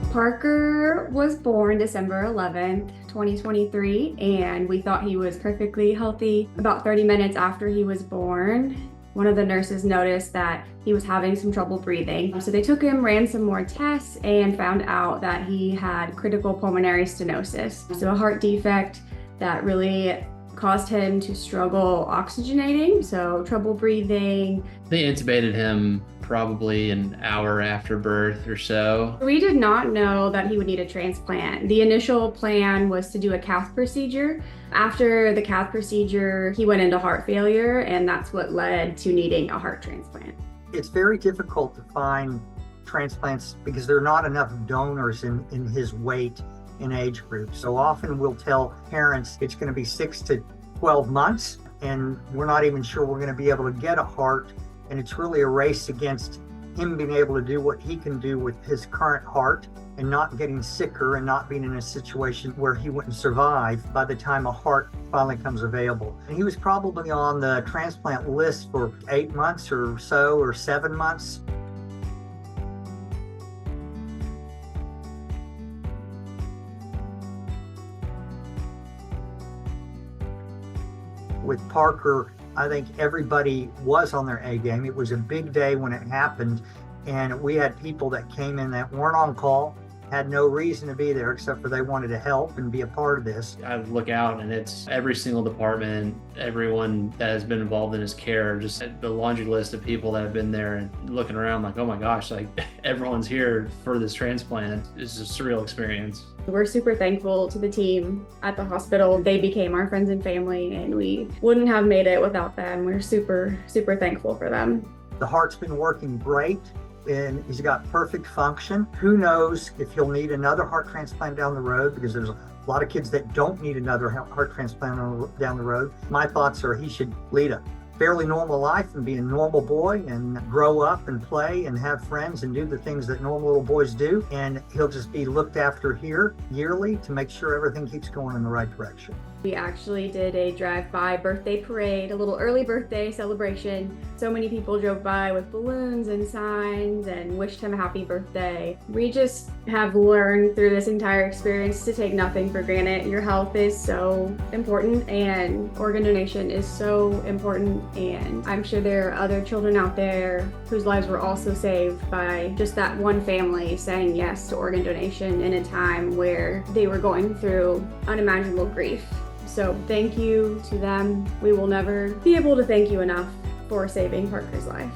Parker was born December 11th, 2023, and we thought he was perfectly healthy. About 30 minutes after he was born, one of the nurses noticed that he was having some trouble breathing. So they took him, ran some more tests, and found out that he had critical pulmonary stenosis. So a heart defect that really caused him to struggle oxygenating, so trouble breathing. They intubated him probably an hour after birth or so. We did not know that he would need a transplant. The initial plan was to do a cath procedure. After the cath procedure, he went into heart failure, and that's what led to needing a heart transplant. It's very difficult to find transplants because there are not enough donors in his weight and age group. So often we'll tell parents it's going to be 6 to 12 months, and we're not even sure we're going to be able to get a heart. And it's really a race against him being able to do what he can do with his current heart and not getting sicker and not being in a situation where he wouldn't survive by the time a heart finally comes available. And he was probably on the transplant list for 8 months or so, or 7 months. With Parker, I think everybody was on their A game. It was a big day when it happened, and we had people that came in that weren't on call, had no reason to be there except for they wanted to help and be a part of this. I look out and it's every single department, everyone that has been involved in his care, just the laundry list of people that have been there and looking around like, oh my gosh, like everyone's here for this transplant. It's a surreal experience. We're super thankful to the team at the hospital. They became our friends and family, and we wouldn't have made it without them. We're super, super thankful for them. The heart's been working great, and he's got perfect function. Who knows if he'll need another heart transplant down the road, because there's a lot of kids that don't need another heart transplant down the road. My thoughts are he should lead a fairly normal life and be a normal boy and grow up and play and have friends and do the things that normal little boys do. And he'll just be looked after here yearly to make sure everything keeps going in the right direction. We actually did a drive-by birthday parade, a little early birthday celebration. So many people drove by with balloons and signs and wished him a happy birthday. We just have learned through this entire experience to take nothing for granted. Your health is so important, and organ donation is so important. And I'm sure there are other children out there whose lives were also saved by just that one family saying yes to organ donation in a time where they were going through unimaginable grief. So thank you to them. We will never be able to thank you enough for saving Parker's life.